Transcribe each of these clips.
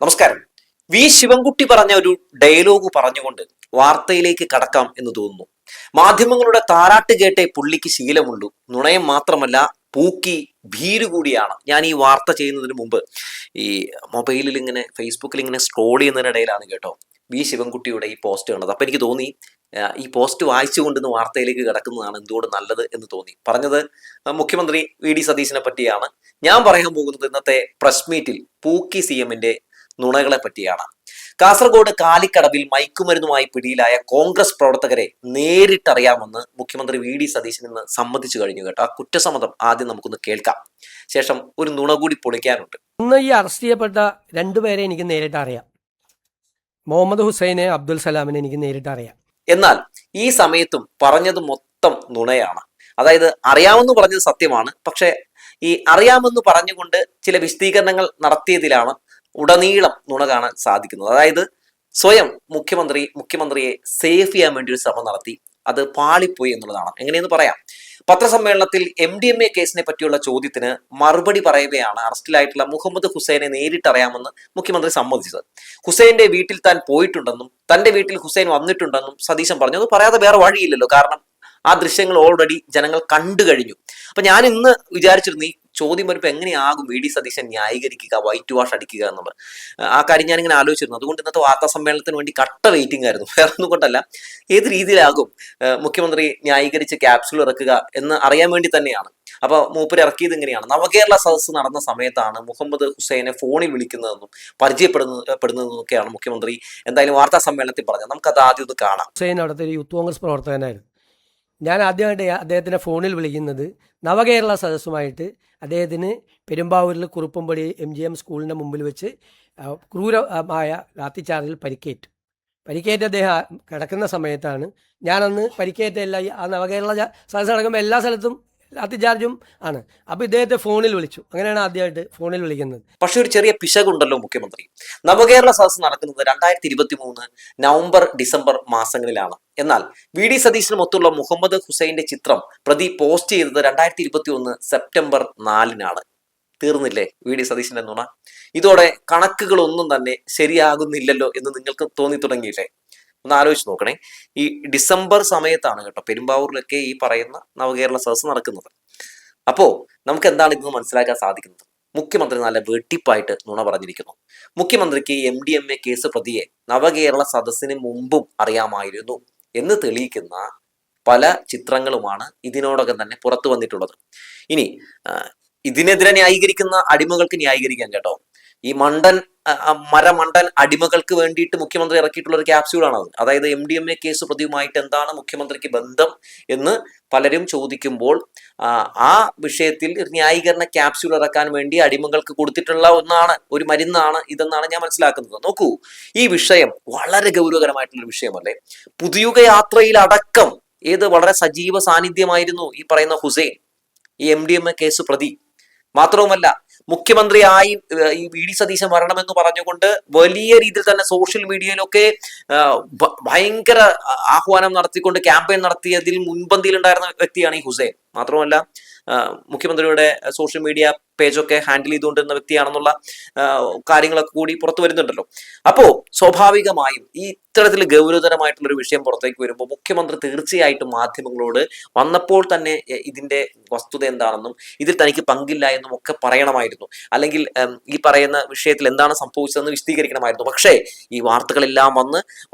നമസ്കാരം. ശിവൻകുട്ടി പറഞ്ഞ ഒരു ഡയലോഗ് പറഞ്ഞുകൊണ്ട് വാർത്തയിലേക്ക് കടക്കാം എന്ന് തോന്നുന്നു. മാധ്യമങ്ങളുടെ താരാട്ട് കേട്ടേ പുള്ളിക്ക് ശീലമുള്ളൂ, നുണയം മാത്രമല്ല പൂക്കി ഭീരു കൂടിയാണ്. ഞാൻ ഈ വാർത്ത ചെയ്യുന്നതിന് മുമ്പ് ഈ മൊബൈലിൽ ഇങ്ങനെ ഫേസ്ബുക്കിൽ ഇങ്ങനെ സ്ക്രോൾ ചെയ്യുന്നതിനിടയിലാണ് കേട്ടോ ശിവൻകുട്ടിയുടെ ഈ പോസ്റ്റ് കണ്ടത്. അപ്പൊ എനിക്ക് തോന്നി ഈ പോസ്റ്റ് വായിച്ചുകൊണ്ടിന്ന് വാർത്തയിലേക്ക് കിടക്കുന്നതാണ് എന്തുകൊണ്ട് നല്ലത് എന്ന് തോന്നി. പറഞ്ഞത് മുഖ്യമന്ത്രി സതീശനെ പറ്റിയാണ്. ഞാൻ പറയാൻ പോകുന്നത് ഇന്നത്തെ പ്രസ് മീറ്റിൽ പൂക്കി CM-ന്റെ നുണകളെ പറ്റിയാണ്. കാസർഗോഡ് കാലിക്കടവിൽ മയക്കുമരുന്നുമായി പിടിയിലായ കോൺഗ്രസ് പ്രവർത്തകരെ നേരിട്ടറിയാമെന്ന് മുഖ്യമന്ത്രി സതീശൻ ഇന്ന് സമ്മതിച്ചു കഴിഞ്ഞു കേട്ടോ. ആ കുറ്റസമ്മതം ആദ്യം നമുക്കൊന്ന് കേൾക്കാം, ശേഷം ഒരു നുണ കൂടി പൊളിക്കാനുണ്ട്. ഇന്ന് ഈ അറസ്റ്റ് ചെയ്യപ്പെട്ട രണ്ടുപേരെ എനിക്ക് നേരിട്ട് അറിയാം. മുഹമ്മദ് ഹുസൈനെ, അബ്ദുൽ സലാമിനെ എനിക്ക് നേരിട്ട് അറിയാം. എന്നാൽ ഈ സമയത്തും പറഞ്ഞത് മൊത്തം നുണയാണ്. അതായത് അറിയാമെന്ന് പറഞ്ഞത് സത്യമാണ്, പക്ഷെ ഈ അറിയാമെന്ന് പറഞ്ഞുകൊണ്ട് ചില വിശദീകരണങ്ങൾ ഉടനീളം നുണ കാണാൻ സാധിക്കുന്നത്. അതായത് സ്വയം മുഖ്യമന്ത്രിയെ സേഫ് ചെയ്യാൻ വേണ്ടി ഒരു ശ്രമം നടത്തി, അത് പാളിപ്പോയി എന്നുള്ളതാണ്. എങ്ങനെയെന്ന് പറയാം. പത്രസമ്മേളനത്തിൽ MDMA കേസിനെ പറ്റിയുള്ള ചോദ്യത്തിന് മറുപടി പറയുകയാണ് അറസ്റ്റിലായിട്ടുള്ള മുഹമ്മദ് ഹുസൈനെ നേരിട്ടറിയാമെന്ന് മുഖ്യമന്ത്രി സമ്മതിച്ചത്. ഹുസൈന്റെ വീട്ടിൽ താൻ പോയിട്ടുണ്ടെന്നും തന്റെ വീട്ടിൽ ഹുസൈൻ വന്നിട്ടുണ്ടെന്നും സതീശൻ പറഞ്ഞു. അത് പറയാതെ വേറെ വഴിയില്ലല്ലോ, കാരണം ആ ദൃശ്യങ്ങൾ ഓൾറെഡി ജനങ്ങൾ കണ്ടു കഴിഞ്ഞു. അപ്പൊ ഞാൻ ഇന്ന് വിചാരിച്ചിരുന്നു ഈ ചോദ്യം വരുമ്പോൾ എങ്ങനെയാകും സതീശൻ ന്യായീകരിക്കുക, വൈറ്റ് വാഷ് അടിക്കുക എന്നുള്ളത്. ആ കാര്യം ഞാനിങ്ങനെ ആലോചിച്ചിരുന്നു. അതുകൊണ്ട് ഇന്നത്തെ വാർത്താ സമ്മേളനത്തിന് വേണ്ടി കട്ട വെയിറ്റിംഗ് ആയിരുന്നു. വേറെ ഒന്നും കൊണ്ടല്ല, ഏത് രീതിയിലാകും മുഖ്യമന്ത്രി ന്യായീകരിച്ച് ക്യാപ്സ്യൂൾ ഇറക്കുക എന്ന് അറിയാൻ വേണ്ടി തന്നെയാണ്. അപ്പൊ മൂപ്പര് ഇറക്കിയത് ഇങ്ങനെയാണ്. നവകേരള സദസ്സ് നടന്ന സമയത്താണ് മുഹമ്മദ് ഹുസൈനെ ഫോണിൽ വിളിക്കുന്നതെന്നും പരിചയപ്പെടുന്നതെന്നൊക്കെയാണ് മുഖ്യമന്ത്രി എന്തായാലും വാർത്താ സമ്മേളനത്തിൽ പറഞ്ഞത്. നമുക്കത് ആദ്യം ഒന്ന് കാണാം. ഹുസൈൻ അവിടുത്തെ ഒരു യൂത്ത് കോൺഗ്രസ് പ്രവർത്തകനായിരുന്നു. ഞാൻ ആദ്യമായിട്ട് അദ്ദേഹത്തിനെ ഫോണിൽ വിളിക്കുന്നത് നവകേരള സദസ്സുമായിട്ട് അദ്ദേഹത്തിന് പെരുമ്പാവൂരിൽ കുറുപ്പമ്പടി MGM സ്കൂളിൻ്റെ മുമ്പിൽ വെച്ച് ക്രൂരമായ ലാത്തിച്ചാർജിൽ പരിക്കേറ്റ് അദ്ദേഹം കിടക്കുന്ന സമയത്താണ്. ഞാനന്ന് പരിക്കേറ്റല്ല, ആ നവകേരള സദസ്സ് നടക്കുമ്പോൾ എല്ലാ സ്ഥലത്തും ലാത്തിച്ചാർജും ആണ്. അപ്പോൾ ഇദ്ദേഹത്തെ ഫോണിൽ വിളിച്ചു. അങ്ങനെയാണ് ആദ്യമായിട്ട് ഫോണിൽ വിളിക്കുന്നത്. പക്ഷെ ഒരു ചെറിയ പിശകുണ്ടല്ലോ മുഖ്യമന്ത്രി. നവകേരള സദസ്സ് നടക്കുന്നത് 2023 നവംബർ ഡിസംബർ മാസങ്ങളിലാണ്. എന്നാൽ സതീശനുമൊത്തുള്ള മുഹമ്മദ് ഹുസൈന്റെ ചിത്രം പ്രതി പോസ്റ്റ് ചെയ്തത് 2021 സെപ്റ്റംബർ 4-നാണ്. തീർന്നില്ലേ സതീശന്റെ നുണ? ഇതോടെ കണക്കുകളൊന്നും തന്നെ ശരിയാകുന്നില്ലല്ലോ എന്ന് നിങ്ങൾക്ക് തോന്നി തുടങ്ങിയില്ലേ? ഒന്ന് ആലോചിച്ച് നോക്കണേ. ഈ ഡിസംബർ സമയത്താണ് കേട്ടോ പെരുമ്പാവൂരിലൊക്കെ ഈ പറയുന്ന നവകേരള സദസ്സ് നടക്കുന്നത്. അപ്പോ നമുക്ക് എന്താണ് ഇതെന്ന് മനസ്സിലാക്കാൻ സാധിക്കുന്നത്? മുഖ്യമന്ത്രി നല്ല വെട്ടിപ്പായിട്ട് നുണ പറഞ്ഞിരിക്കുന്നു. മുഖ്യമന്ത്രിക്ക് MDMA കേസ് പ്രതിയെ നവകേരള സദസ്സിന് മുമ്പും അറിയാമായിരുന്നു എന്ന് തെളിയിക്കുന്ന പല ചിത്രങ്ങളുമാണ് ഇതിനോടകം തന്നെ പുറത്തു വന്നിട്ടുള്ളത്. ഇനി ഇതിനെതിരെ ന്യായീകരിക്കുന്ന അടിമകൾക്ക് ന്യായീകരിക്കാൻ കേട്ടോ. ഈ മരമണ്ടൻ അടിമകൾക്ക് വേണ്ടിയിട്ട് മുഖ്യമന്ത്രി ഇറക്കിയിട്ടുള്ള ഒരു ക്യാപ്സ്യൂളാണത്. അതായത് MDMA കേസ് പ്രതിയുമായിട്ട് എന്താണ് മുഖ്യമന്ത്രിക്ക് ബന്ധം എന്ന് പലരും ചോദിക്കുമ്പോൾ ആ വിഷയത്തിൽ ന്യായീകരണ ക്യാപ്സ്യൂൾ ഇറക്കാൻ വേണ്ടി അടിമകൾക്ക് കൊടുത്തിട്ടുള്ള ഒരു മരുന്നാണ് ഇതെന്നാണ് ഞാൻ മനസ്സിലാക്കുന്നത്. നോക്കൂ, ഈ വിഷയം വളരെ ഗൗരവകരമായിട്ടുള്ള വിഷയമല്ലേ? പുതുയുഗ യാത്രയിലടക്കം വളരെ സജീവ സാന്നിധ്യമായിരുന്നു ഈ പറയുന്ന ഹുസൈൻ, ഈ MDMA കേസ് പ്രതി. മാത്രവുമല്ല, മുഖ്യമന്ത്രിയായി ഈ സതീശൻ വരണമെന്ന് പറഞ്ഞുകൊണ്ട് വലിയ രീതിയിൽ തന്നെ സോഷ്യൽ മീഡിയയിലൊക്കെ ഭയങ്കര ആഹ്വാനം നടത്തിക്കൊണ്ട് ക്യാമ്പയിൻ നടത്തിയതിൽ മുൻപന്തിയിലുണ്ടായിരുന്ന വ്യക്തിയാണ് ഈ ഹുസൈൻ. മാത്രമല്ല, മുഖ്യമന്ത്രിയുടെ സോഷ്യൽ മീഡിയ പേജൊക്കെ ഹാൻഡിൽ ചെയ്തുകൊണ്ടിരുന്ന വ്യക്തിയാണെന്നുള്ള കാര്യങ്ങളൊക്കെ കൂടി പുറത്തു വരുന്നുണ്ടല്ലോ. അപ്പോ സ്വാഭാവികമായും ഈ ഇത്തരത്തിൽ ഗൗരവതരമായിട്ടുള്ള ഒരു വിഷയം പുറത്തേക്ക് വരുമ്പോൾ മുഖ്യമന്ത്രി തീർച്ചയായിട്ടും മാധ്യമങ്ങളോട് വന്നപ്പോൾ തന്നെ ഇതിന്റെ വസ്തുത എന്താണെന്നും ഇതിൽ തനിക്ക് പങ്കില്ല എന്നും ഒക്കെ പറയണമായിരുന്നു. അല്ലെങ്കിൽ ഈ പറയുന്ന വിഷയത്തിൽ എന്താണ് സംഭവിച്ചതെന്ന് വിശദീകരിക്കണമായിരുന്നു. പക്ഷേ ഈ വാർത്തകളെല്ലാം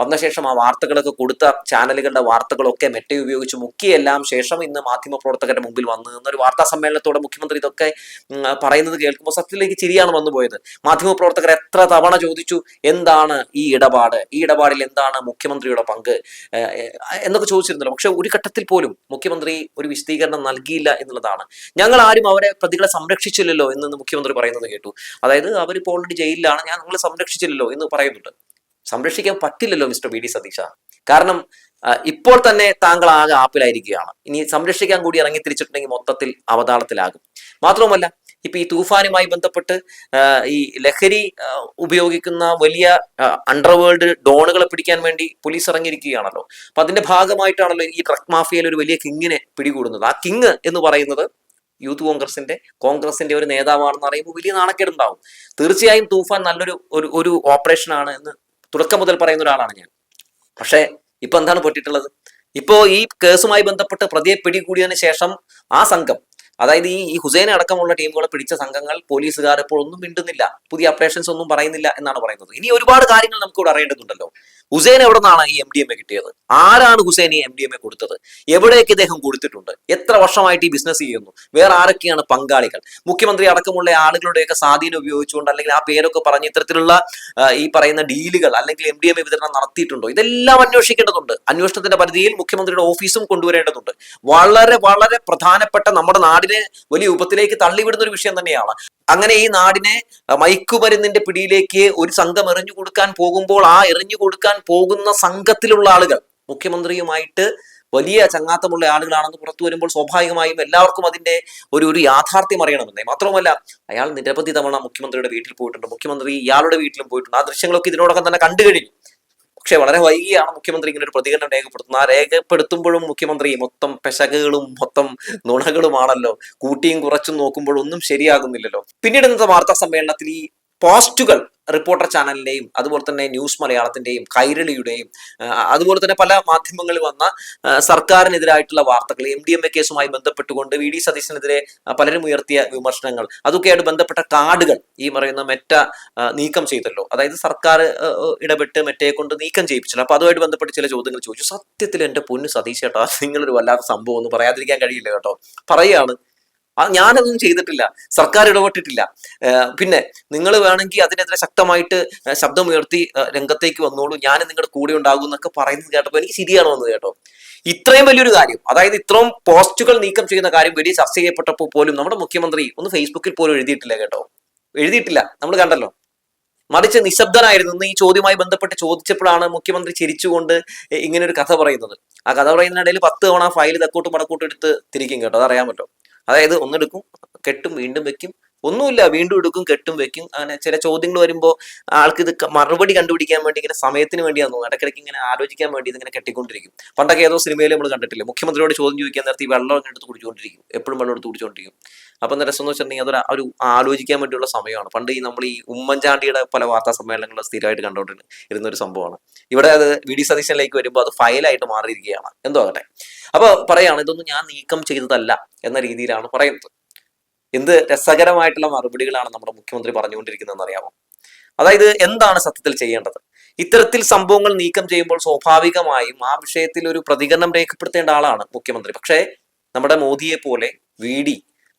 വന്ന ശേഷം ആ വാർത്തകളൊക്കെ കൊടുത്ത ചാനലുകളുടെ വാർത്തകളൊക്കെ മെറ്റ ഉപയോഗിച്ച് മുക്കിയെല്ലാം ശേഷം ഇന്ന് മാധ്യമപ്രവർത്തകരുടെ മുമ്പിൽ വന്നു എന്നൊരു വാർത്താ സമ്മേളനത്തോടെ മുഖ്യമന്ത്രി ഇതൊക്കെ പറയുന്നത് കേൾക്കുമ്പോൾ സത്യത്തിലേക്ക് ചിരിയാണ് വന്നുപോയത്. മാധ്യമപ്രവർത്തകർ എത്ര തവണ ചോദിച്ചു എന്താണ് ഈ ഇടപാടിൽ എന്താണ് മുഖ്യമന്ത്രിയുടെ പങ്ക് എന്നൊക്കെ ചോദിച്ചിരുന്നല്ലോ. പക്ഷെ ഒരു ഘട്ടത്തിൽ പോലും മുഖ്യമന്ത്രി ഒരു വിശദീകരണം നൽകിയില്ല എന്നുള്ളതാണ്. ഞങ്ങൾ ആരും അവരെ പ്രതികളെ സംരക്ഷിച്ചില്ലല്ലോ എന്ന് മുഖ്യമന്ത്രി പറയുന്നത് കേട്ടു. അതായത് അവരിപ്പോൾ ഓൾറെഡി ജയിലിലാണ്, ഞാൻ നിങ്ങളെ സംരക്ഷിച്ചില്ലല്ലോ എന്ന് പറയുന്നുണ്ട്. സംരക്ഷിക്കാൻ പറ്റില്ലല്ലോ മിസ്റ്റർ സതീശ. കാരണം ഇപ്പോൾ തന്നെ താങ്കൾ ആകെ ആപ്പിലായിരിക്കുകയാണ്. ഇനി സംരക്ഷിക്കാൻ കൂടി ഇറങ്ങി തിരിച്ചിട്ടുണ്ടെങ്കിൽ മൊത്തത്തിൽ അവതാളത്തിലാകും. മാത്രവുമല്ല, ഇപ്പൊ ഈ തൂഫാനുമായി ബന്ധപ്പെട്ട് ഈ ലഹരി ഉപയോഗിക്കുന്ന വലിയ അണ്ടർവേൾഡ് ഡോണുകളെ പിടിക്കാൻ വേണ്ടി പോലീസ് ഇറങ്ങിയിരിക്കുകയാണല്ലോ. അപ്പൊ അതിന്റെ ഭാഗമായിട്ടാണല്ലോ ഈ ഡ്രഗ് മാഫിയയിൽ ഒരു വലിയ കിങ്ങിനെ പിടികൂടുന്നത്. ആ കിങ് എന്ന് പറയുന്നത് കോൺഗ്രസിന്റെ ഒരു നേതാവാണെന്ന് പറയുമ്പോൾ വലിയ നാണക്കേടുണ്ടാവും. തീർച്ചയായും തൂഫാൻ നല്ലൊരു ഓപ്പറേഷനാണ് എന്ന് തുടക്കം മുതൽ പറയുന്ന ഒരാളാണ് ഞാൻ. പക്ഷേ ഇപ്പൊ എന്താണ് പറ്റിയിട്ടുള്ളത്? ഇപ്പോ ഈ കേസുമായി ബന്ധപ്പെട്ട് പ്രതിയെ പിടികൂടിയതിനു ശേഷം ആ സംഘം, അതായത് ഈ ഹുസൈനെ അടക്കമുള്ള ടീമുകളെ പിടിച്ച സംഘങ്ങൾ, പോലീസുകാർ ഇപ്പോൾ ഒന്നും മിണ്ടുന്നില്ല, പുതിയ അപ്ഡേഷൻസ് ഒന്നും പറയുന്നില്ല എന്നാണ് പറയുന്നത്. ഇനി ഒരുപാട് കാര്യങ്ങൾ നമുക്കിവിടെ അറിയേണ്ടതുണ്ടല്ലോ. ഹുസൈൻ എവിടെ നിന്നാണ് ഈ MDMA കിട്ടിയത്? ആരാണ് ഹുസൈൻ ഈ MDMA കൊടുത്തത്? എവിടേക്ക് ഇദ്ദേഹം കൊടുത്തിട്ടുണ്ട്? എത്ര വർഷമായിട്ട് ഈ ബിസിനസ് ചെയ്യുന്നു? വേറെ ആരൊക്കെയാണ് പങ്കാളികൾ? മുഖ്യമന്ത്രി അടക്കമുള്ള ആളുകളുടെയൊക്കെ സ്വാധീനം ഉപയോഗിച്ചുകൊണ്ട്, അല്ലെങ്കിൽ ആ പേരൊക്കെ പറഞ്ഞ് ഇത്തരത്തിലുള്ള ഈ പറയുന്ന ഡീലുകൾ അല്ലെങ്കിൽ MDMA വിതരണം നടത്തിയിട്ടുണ്ടോ? ഇതെല്ലാം അന്വേഷിക്കേണ്ടതുണ്ട്. അന്വേഷണത്തിന്റെ പരിധിയിൽ മുഖ്യമന്ത്രിയുടെ ഓഫീസും കൊണ്ടുവരേണ്ടതുണ്ട്. വളരെ വളരെ പ്രധാനപ്പെട്ട, നമ്മുടെ നാടിനെ വലിയ ഉപത്തിലേക്ക് തള്ളിവിടുന്ന ഒരു വിഷയം തന്നെയാണ്. അങ്ങനെ ഈ നാടിനെ മയക്കുമരുന്നിന്റെ പിടിയിലേക്ക് ഒരു സംഘം എറിഞ്ഞു കൊടുക്കാൻ പോകുമ്പോൾ, ആ എറിഞ്ഞു കൊടുക്കാൻ പോകുന്ന സംഘത്തിലുള്ള ആളുകൾ മുഖ്യമന്ത്രിയുമായിട്ട് വലിയ ചങ്ങാത്തമുള്ള ആളുകളാണെന്ന് പുറത്തു വരുമ്പോൾ സ്വാഭാവികമായും എല്ലാവർക്കും അതിന്റെ ഒരു യാഥാർത്ഥ്യം അറിയണമെന്നേ. മാത്രമല്ല, അയാൾ നിരവധി തവണ മുഖ്യമന്ത്രിയുടെ വീട്ടിൽ പോയിട്ടുണ്ട്, മുഖ്യമന്ത്രി ഇയാളുടെ വീട്ടിലും പോയിട്ടുണ്ട്. ആ ദൃശ്യങ്ങളൊക്കെ ഇതിനോടൊപ്പം തന്നെ കണ്ടു കഴിഞ്ഞു. പക്ഷെ വളരെ വൈകിയാണ് മുഖ്യമന്ത്രി ഇങ്ങനെ ഒരു പ്രതികരണം രേഖപ്പെടുത്തുന്നത്. ആ രേഖപ്പെടുത്തുമ്പോഴും മുഖ്യമന്ത്രി മൊത്തം പെശകുകളും മൊത്തം നുണകളുമാണല്ലോ. കൂട്ടിയും കുറച്ചും നോക്കുമ്പോൾ ഒന്നും ശരിയാകുന്നില്ലല്ലോ. പിന്നീട് ഇന്നത്തെ വാർത്താ സമ്മേളനത്തിൽ ഈ പോസ്റ്റുകൾ റിപ്പോർട്ടർ ചാനലിന്റെയും അതുപോലെ തന്നെ ന്യൂസ് മലയാളത്തിന്റെയും കൈരളിയുടെയും അതുപോലെ തന്നെ പല മാധ്യമങ്ങളിൽ വന്ന സർക്കാരിനെതിരായിട്ടുള്ള വാർത്തകൾ, MDMA കേസുമായി ബന്ധപ്പെട്ടുകൊണ്ട് VD സതീശനെതിരെ പലരും ഉയർത്തിയ വിമർശനങ്ങൾ, അതൊക്കെയായിട്ട് ബന്ധപ്പെട്ട കാർഡുകൾ ഈ പറയുന്ന മെറ്റ നീക്കം ചെയ്തല്ലോ. അതായത് സർക്കാർ ഇടപെട്ട് മെറ്റയെ കൊണ്ട് നീക്കം ചെയ്യിപ്പിച്ചല്ലോ. അപ്പൊ അതുമായിട്ട് ബന്ധപ്പെട്ട് ചില ചോദ്യങ്ങൾ ചോദിച്ചു. സത്യത്തിൽ എന്റെ പൊന്നു സതീശ് ചേട്ടാ, നിങ്ങളൊരു വല്ലാത്ത സംഭവം ഒന്നും പറയാതിരിക്കാൻ കഴിയില്ല കേട്ടോ. പറയാണ്, ഞാനതൊന്നും ചെയ്തിട്ടില്ല, സർക്കാർ ഇടപെട്ടിട്ടില്ല. പിന്നെ നിങ്ങൾ വേണമെങ്കിൽ അതിനെതിരെ ശക്തമായിട്ട് ശബ്ദമുയർത്തി രംഗത്തേക്ക് വന്നോളൂ, ഞാൻ നിങ്ങളുടെ കൂടെ ഉണ്ടാകും എന്നൊക്കെ പറയുന്നത് കേട്ടപ്പോൾ എനിക്ക് ശരിയാണ് വന്നത് കേട്ടോ. ഇത്രയും വലിയൊരു കാര്യം, അതായത് ഇത്രയും പോസ്റ്റുകൾ നീക്കം ചെയ്യുന്ന കാര്യം വലിയ ചർച്ച ചെയ്യപ്പെട്ടപ്പോൾ പോലും നമ്മുടെ മുഖ്യമന്ത്രി ഒന്ന് ഫേസ്ബുക്കിൽ പോലും എഴുതിയിട്ടില്ല കേട്ടോ. എഴുതിയിട്ടില്ല, നമ്മൾ കണ്ടല്ലോ. മറിച്ച് നിശബ്ദനായിരുന്നു. ഈ ചോദ്യവുമായി ബന്ധപ്പെട്ട് ചോദിച്ചപ്പോഴാണ് മുഖ്യമന്ത്രി ചിരിച്ചുകൊണ്ട് ഇങ്ങനെ ഒരു കഥ പറയുന്നത്. ആ കഥ പറയുന്നതിനിടയിൽ 10 തവണ ഫയൽ തെക്കോട്ടും വടക്കോട്ടും എടുത്ത് തിരിക്കും കേട്ടോ, അതറിയാൻ പറ്റും. അതായത് ഒന്നെടുക്കും, കെട്ടും, വീണ്ടും വെക്കും, ഒന്നുമില്ല, വീണ്ടും എടുക്കും, കെട്ടും, വെക്കും. അങ്ങനെ ചില ചോദ്യങ്ങൾ വരുമ്പോൾ ആൾക്ക് ഇത് മറുപടി കണ്ടുപിടിക്കാൻ വേണ്ടി ഇങ്ങനെ സമയത്തിന് വേണ്ടിയാന്ന് തോന്നുന്നു, ഇടയ്ക്കിടയ്ക്ക് ഇങ്ങനെ ആലോചിക്കാൻ വേണ്ടി ഇതിങ്ങനെ കെട്ടിക്കൊണ്ടിരിക്കും. പണ്ടൊക്കെ ഏതോ സിനിമയിൽ നമ്മൾ കണ്ടിട്ടില്ലേ, മുഖ്യമന്ത്രിയോട് ചോദ്യം ചോദിക്കാൻ നേരത്തെ ഈ വെള്ളം എടുത്ത് കുടിച്ചുകൊണ്ടിരിക്കും, എപ്പോഴും വെള്ളം എടുത്ത് കുടിച്ചുകൊണ്ടിരിക്കും. അപ്പം എന്താ രസം എന്ന് വെച്ചിട്ടുണ്ടെങ്കിൽ അതൊരു ആലോചിക്കാൻ വേണ്ടിയുള്ള സമയമാണ്. പണ്ട് നമ്മൾ ഈ ഉമ്മൻചാണ്ടിയുടെ പല വാർത്താ സമ്മേളനങ്ങൾ സ്ഥിരമായിട്ട് കണ്ടുകൊണ്ടിരുന്ന ഇരുന്നൊരു സംഭവമാണ്. ഇവിടെ അത് VD സതീശനിലേക്ക് വരുമ്പോൾ അത് ഫയലായിട്ട് മാറിയിരിക്കുകയാണ്. എന്തോ ആകട്ടെ. അപ്പൊ പറയാണ്, ഇതൊന്നും ഞാൻ നീക്കം ചെയ്തതല്ല എന്ന രീതിയിലാണ് പറയുന്നത്. എന്ത് രസകരമായിട്ടുള്ള മറുപടികളാണ് നമ്മുടെ മുഖ്യമന്ത്രി പറഞ്ഞുകൊണ്ടിരിക്കുന്നതെന്ന് അറിയാമോ? അതായത് എന്താണ് സത്യത്തിൽ ചെയ്യേണ്ടത്? ഇത്തരത്തിൽ സംഭവങ്ങൾ നീക്കം ചെയ്യുമ്പോൾ സ്വാഭാവികമായും ആ വിഷയത്തിൽ ഒരു പ്രതികരണം രേഖപ്പെടുത്തേണ്ട ആളാണ് മുഖ്യമന്ത്രി. പക്ഷേ നമ്മുടെ മോദിയെ പോലെ VD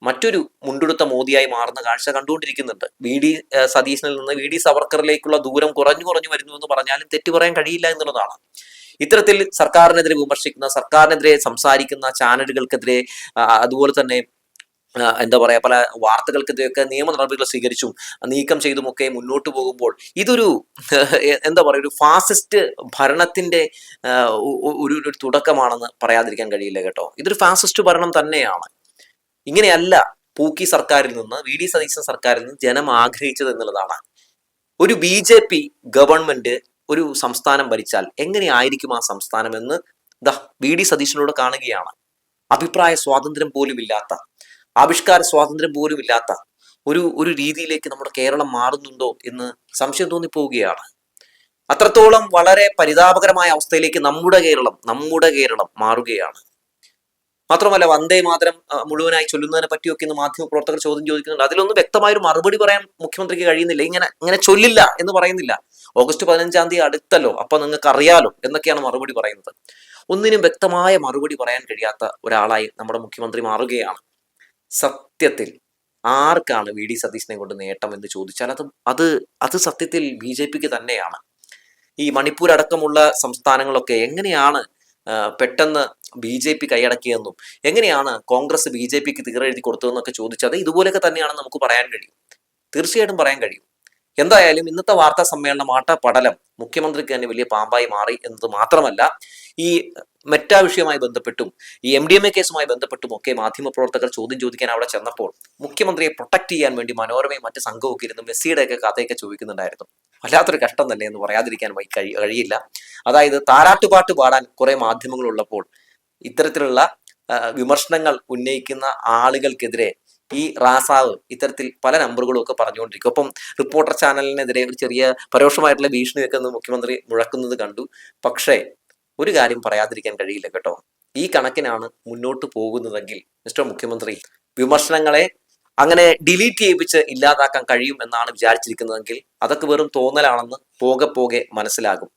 മറ്റൊരു മുണ്ടെടുത്ത മോദിയായി മാറുന്ന കാഴ്ച കണ്ടുകൊണ്ടിരിക്കുന്നുണ്ട്. VD സതീശനിൽ നിന്ന് VD സവർക്കറിലേക്കുള്ള ദൂരം കുറഞ്ഞു വരുന്നു എന്ന് പറഞ്ഞാലും തെറ്റു പറയാൻ കഴിയില്ല എന്നുള്ളതാണ്. ഇത്തരത്തിൽ സർക്കാരിനെതിരെ വിമർശിക്കുന്ന, സർക്കാരിനെതിരെ സംസാരിക്കുന്ന ചാനലുകൾക്കെതിരെ അതുപോലെ തന്നെ എന്താ പറയാ, പല വാർത്തകൾക്കെതിരെയൊക്കെ നിയമ നടപടികൾ സ്വീകരിച്ചും നീക്കം ചെയ്തുമൊക്കെ മുന്നോട്ട് പോകുമ്പോൾ ഇതൊരു എന്താ പറയുക, ഒരു ഫാസിസ്റ്റ് ഭരണത്തിന്റെ ഒരു തുടക്കമാണെന്ന് പറയാതിരിക്കാൻ കഴിയില്ല കേട്ടോ. ഇതൊരു ഫാസിസ്റ്റ് ഭരണം തന്നെയാണ്. ഇങ്ങനെയല്ല പൂക്കി സർക്കാരിൽ നിന്ന്, VD സതീശൻ സർക്കാരിൽ നിന്ന് ജനം ആഗ്രഹിച്ചത് എന്നുള്ളതാണ്. ഒരു BJP ഗവൺമെന്റ് ഒരു സംസ്ഥാനം ഭരിച്ചാൽ എങ്ങനെയായിരിക്കും ആ സംസ്ഥാനം എന്ന് VD സതീശനോട് കാണുകയാണ്. അഭിപ്രായ സ്വാതന്ത്ര്യം പോലും ഇല്ലാത്ത, ആവിഷ്കാര സ്വാതന്ത്ര്യം പോലും ഇല്ലാത്ത ഒരു രീതിയിലേക്ക് നമ്മുടെ കേരളം മാറുന്നുണ്ടോ എന്ന് സംശയം തോന്നിപ്പോവുകയാണ്. അത്രത്തോളം വളരെ പരിതാപകരമായ അവസ്ഥയിലേക്ക് നമ്മുടെ കേരളം മാറുകയാണ്. മാത്രമല്ല, വന്ദേ മാതരം മുഴുവനായി ചൊല്ലുന്നതിനെ പറ്റിയൊക്കെ ഇന്ന് മാധ്യമപ്രവർത്തകർ ചോദ്യം ചോദിക്കുന്നുണ്ട്. അതിലൊന്നും വ്യക്തമായൊരു മറുപടി പറയാൻ മുഖ്യമന്ത്രിക്ക് കഴിയുന്നില്ല. ഇങ്ങനെ ചൊല്ലില്ല എന്ന് പറയുന്നില്ല. ഓഗസ്റ്റ് 15-ാം തീയതി അടുത്തല്ലോ, അപ്പൊ നിങ്ങൾക്ക് അറിയാലോ എന്നൊക്കെയാണ് മറുപടി പറയുന്നത്. ഒന്നിനും വ്യക്തമായ മറുപടി പറയാൻ കഴിയാത്ത ഒരാളായി നമ്മുടെ മുഖ്യമന്ത്രി മാറുകയാണ്. സത്യത്തിൽ ആർക്കാണ് VD സതീശനെ കൊണ്ട് നേട്ടം എന്ന് ചോദിച്ചാൽ അത് സത്യത്തിൽ BJPക്ക് തന്നെയാണ്. ഈ മണിപ്പൂർ അടക്കമുള്ള സംസ്ഥാനങ്ങളൊക്കെ എങ്ങനെയാണ് പെട്ടെന്ന് BJP കൈയടക്കിയെന്നും എങ്ങനെയാണ് കോൺഗ്രസ് BJPക്ക് തീരെഴുതി കൊടുത്തതെന്നൊക്കെ ചോദിച്ചത് ഇതുപോലെയൊക്കെ തന്നെയാണെന്ന് നമുക്ക് പറയാൻ കഴിയും. തീർച്ചയായിട്ടും പറയാൻ കഴിയും. എന്തായാലും ഇന്നത്തെ വാർത്താ സമ്മേളനം ആട്ടപ്പടലം മുഖ്യമന്ത്രിക്ക് തന്നെ വലിയ പാമ്പായി മാറി എന്നത് മാത്രമല്ല, ഈ മെറ്റ വിഷയവുമായി ബന്ധപ്പെട്ടും ഈ MDMA കേസുമായി ബന്ധപ്പെട്ടും ഒക്കെ മാധ്യമപ്രവർത്തകർ ചോദ്യം ചോദിക്കാൻ അവിടെ ചെന്നപ്പോൾ മുഖ്യമന്ത്രിയെ പ്രൊട്ടക്ട് ചെയ്യാൻ വേണ്ടി മനോരമയും മറ്റ് സംഘമൊക്കെ ഇരുന്ന് മെസ്സിയുടെ ഒക്കെ കഥയൊക്കെ ചോദിക്കുന്നുണ്ടായിരുന്നു. വല്ലാത്തൊരു കഷ്ടം തന്നെ എന്ന് പറയാതിരിക്കാൻ കഴിയില്ല. അതായത് താരാട്ടുപാട്ട് പാടാൻ കുറെ മാധ്യമങ്ങൾ ഉള്ളപ്പോൾ ഇത്തരത്തിലുള്ള വിമർശനങ്ങൾ ഉന്നയിക്കുന്ന ആളുകൾക്കെതിരെ ഈ റാസാവ് ഇത്തരത്തിൽ പല നമ്പറുകളും ഒക്കെ പറഞ്ഞുകൊണ്ടിരിക്കും. ഒപ്പം റിപ്പോർട്ടർ ചാനലിനെതിരെ ഒരു ചെറിയ പരോക്ഷമായിട്ടുള്ള ഭീഷണിയൊക്കെ ഒന്ന് മുഖ്യമന്ത്രി മുഴക്കുന്നത് കണ്ടു. പക്ഷേ ഒരു കാര്യം പറയാതിരിക്കാൻ കഴിയില്ല കേട്ടോ. ഈ കണക്കിനാണ് മുന്നോട്ട് പോകുന്നതെങ്കിൽ മിസ്റ്റർ മുഖ്യമന്ത്രി, വിമർശനങ്ങളെ അങ്ങനെ ഡിലീറ്റ് ചെയ്യിപ്പിച്ച് ഇല്ലാതാക്കാൻ കഴിയും എന്നാണ് വിചാരിച്ചിരിക്കുന്നതെങ്കിൽ അതൊക്കെ വെറും തോന്നലാണെന്ന് പോകെ പോകെ മനസ്സിലാകും.